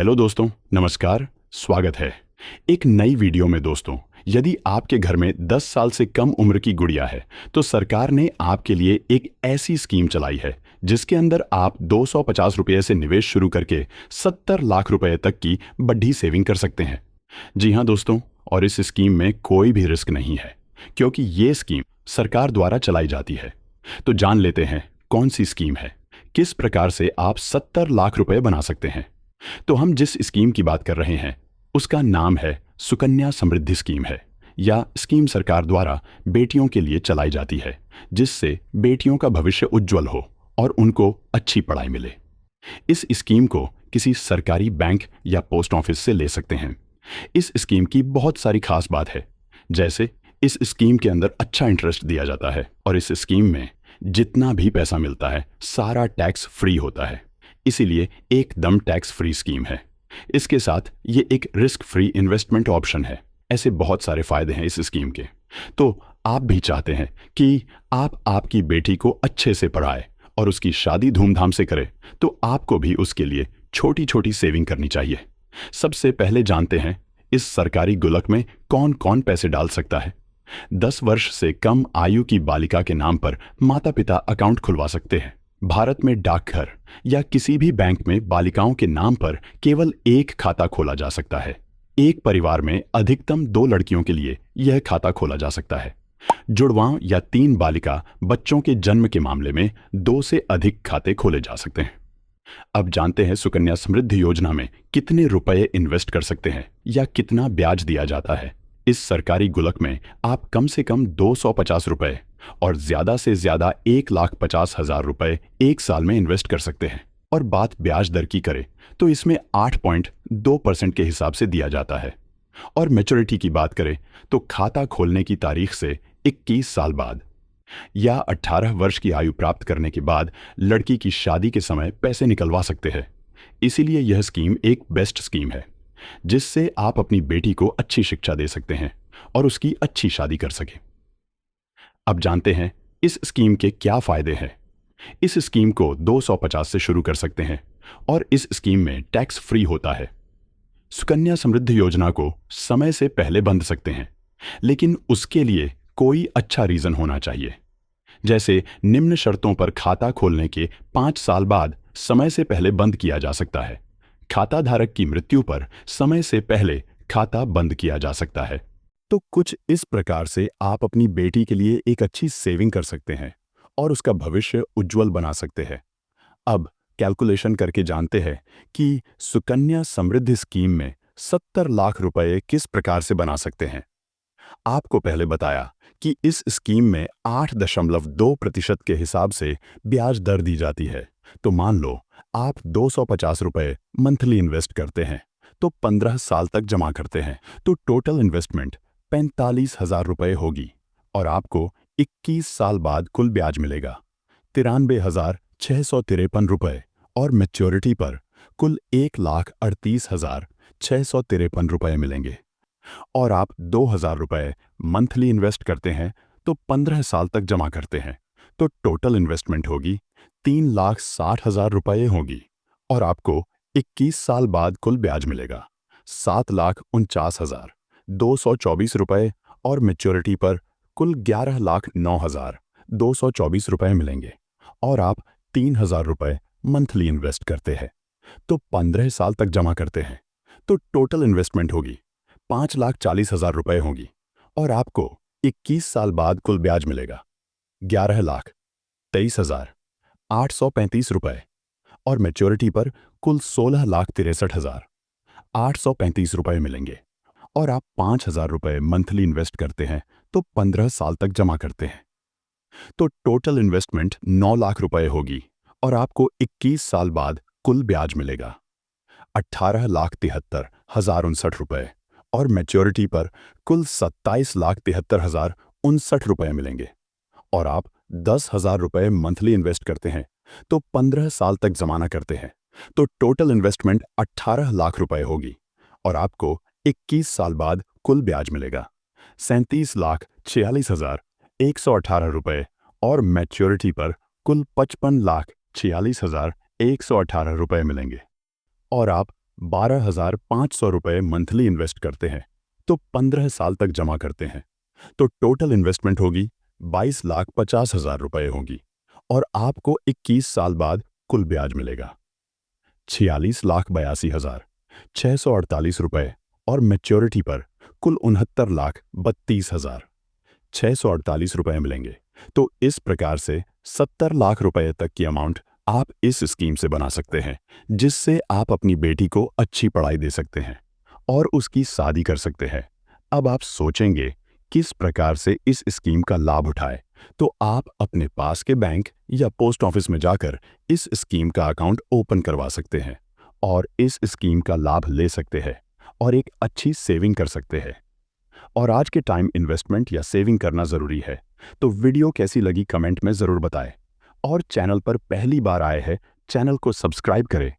Hello दोस्तों, नमस्कार, स्वागत है एक नई वीडियो में। दोस्तों, यदि आपके घर में 10 साल से कम उम्र की गुड़िया है तो सरकार ने आपके लिए एक ऐसी स्कीम चलाई है जिसके अंदर आप 250 रुपये से निवेश शुरू करके 70 लाख रुपए तक की बड़ी सेविंग कर सकते हैं। जी हाँ दोस्तों, और इस स्कीम में कोई भी रिस्क नहीं है क्योंकि ये स्कीम सरकार द्वारा चलाई जाती है। तो जान लेते हैं कौन सी स्कीम है, किस प्रकार से आप 70 लाख रुपए बना सकते हैं। तो हम जिस स्कीम की बात कर रहे हैं उसका नाम है सुकन्या समृद्धि स्कीम है, या स्कीम सरकार द्वारा बेटियों के लिए चलाई जाती है जिससे बेटियों का भविष्य उज्जवल हो और उनको अच्छी पढ़ाई मिले। इस स्कीम को किसी सरकारी बैंक या पोस्ट ऑफिस से ले सकते हैं। इस स्कीम की बहुत सारी खास बात है, जैसे इस स्कीम के अंदर अच्छा इंटरेस्ट दिया जाता है और इस स्कीम में जितना भी पैसा मिलता है सारा टैक्स फ्री होता है, इसीलिए एकदम टैक्स फ्री स्कीम है। इसके साथ ये एक रिस्क फ्री इन्वेस्टमेंट ऑप्शन है। ऐसे बहुत सारे फायदे हैं इस स्कीम के। तो आप भी चाहते हैं कि आप आपकी बेटी को अच्छे से पढ़ाए और उसकी शादी धूमधाम से करें, तो आपको भी उसके लिए छोटी छोटी सेविंग करनी चाहिए। सबसे पहले जानते हैं इस सरकारी गुल्लक में कौन कौन पैसे डाल सकता है। 10 वर्ष से कम आयु की बालिका के नाम पर माता पिता अकाउंट खुलवा सकते हैं। भारत में डाकघर या किसी भी बैंक में बालिकाओं के नाम पर केवल एक खाता खोला जा सकता है। एक परिवार में अधिकतम 2 लड़कियों के लिए यह खाता खोला जा सकता है। जुड़वां या 3 बालिका बच्चों के जन्म के मामले में 2 से अधिक खाते खोले जा सकते हैं। अब जानते हैं सुकन्या समृद्धि योजना में कितने रुपए इन्वेस्ट कर सकते हैं या कितना ब्याज दिया जाता है। इस सरकारी गुल्लक में आप कम से कम 250 रुपए और ज्यादा से ज्यादा 1,50,000 रुपए एक साल में इन्वेस्ट कर सकते हैं। और बात ब्याज दर की करें तो इसमें 8.2% के हिसाब से दिया जाता है। और मैच्योरिटी की बात करें तो खाता खोलने की तारीख से 21 साल बाद या 18 वर्ष की आयु प्राप्त करने के बाद लड़की की शादी के समय पैसे निकलवा सकते हैं। इसीलिए यह स्कीम एक बेस्ट स्कीम है जिससे आप अपनी बेटी को अच्छी शिक्षा दे सकते हैं और उसकी अच्छी शादी कर सकें। अब जानते हैं इस स्कीम के क्या फायदे हैं। इस स्कीम को 250 से शुरू कर सकते हैं और इस स्कीम में टैक्स फ्री होता है। सुकन्या समृद्धि योजना को समय से पहले बंद सकते हैं, लेकिन उसके लिए कोई अच्छा रीजन होना चाहिए। जैसे निम्न शर्तों पर खाता खोलने के 5 साल बाद समय से पहले बंद किया जा सकता है। खाता धारक की मृत्यु पर समय से पहले खाता बंद किया जा सकता है। तो कुछ इस प्रकार से आप अपनी बेटी के लिए एक अच्छी सेविंग कर सकते हैं और उसका भविष्य उज्जवल बना सकते हैं। अब कैलकुलेशन करके जानते हैं कि सुकन्या समृद्धि स्कीम में 70 लाख रुपए किस प्रकार से बना सकते हैं। आपको पहले बताया कि इस स्कीम में 8.2% के हिसाब से ब्याज दर दी जाती है। तो मान लो आप 250 रुपए मंथली इन्वेस्ट करते हैं तो 15 साल तक जमा करते हैं, तो टोटल इन्वेस्टमेंट 45,000 रुपए होगी और आपको 21 साल बाद कुल ब्याज मिलेगा 93,653 रुपए और मैच्योरिटी पर कुल 1,38,653 रुपए मिलेंगे। और आप 2,000 रुपए मंथली इन्वेस्ट करते हैं तो 15 साल तक जमा करते हैं, तो टोटल इन्वेस्टमेंट होगी 3,60,000 रुपए होगी और आपको 21 साल बाद कुल ब्याज मिलेगा 7,49,224 रुपए और मैच्योरिटी पर कुल 11,09,224 रुपए मिलेंगे और आप 3,000 रुपए मंथली इन्वेस्ट करते हैं तो 15 साल तक जमा करते हैं, तो टोटल इन्वेस्टमेंट होगी 5,40,000 रुपए होगी और आपको 21 साल बाद कुल ब्याज मिलेगा 11,23,835 रुपए और मैच्योरिटी पर कुल 16,63,835 रुपए मिलेंगे और आप 5,000 रुपए मंथली इन्वेस्ट करते हैं तो 15 साल तक जमा करते हैं, तो टोटल इन्वेस्टमेंट 9 लाख रुपए होगी और आपको 21 साल बाद कुल ब्याज मिलेगा 18,73,059 रुपए और मैच्योरिटी पर कुल 27,73,059 रुपए मिलेंगे और आप 10,000 रुपए मंथली इन्वेस्ट करते हैं तो 15 साल तक जमाना करते हैं, तो टोटल इन्वेस्टमेंट 18 लाख रुपए होगी और आपको 21 साल बाद कुल ब्याज मिलेगा 37,46,118 रुपए और मैच्योरिटी पर कुल 55,46,118 रुपए मिलेंगे और आप 12,500 रुपये मंथली इन्वेस्ट करते हैं तो 15 साल तक जमा करते हैं तो टोटल इन्वेस्टमेंट होगी 22,50,000 रुपये होगी और आपको 21 साल बाद कुल ब्याज मिलेगा 46,82,648 रुपये और मैच्योरिटी पर कुल 69,32,648 रुपये मिलेंगे। तो इस प्रकार से 70 लाख रुपए तक की अमाउंट आप इस स्कीम से बना सकते हैं, जिससे आप अपनी बेटी को अच्छी पढ़ाई दे सकते हैं और उसकी शादी कर सकते हैं। अब आप सोचेंगे किस प्रकार से इस स्कीम का लाभ उठाएं, तो आप अपने पास के बैंक या पोस्ट ऑफिस में जाकर इस स्कीम का अकाउंट ओपन करवा सकते हैं और इस स्कीम का लाभ ले सकते हैं और एक अच्छी सेविंग कर सकते हैं। और आज के टाइम इन्वेस्टमेंट या सेविंग करना ज़रूरी है। तो वीडियो कैसी लगी कमेंट में ज़रूर बताएं और चैनल पर पहली बार आए हैं चैनल को सब्सक्राइब करें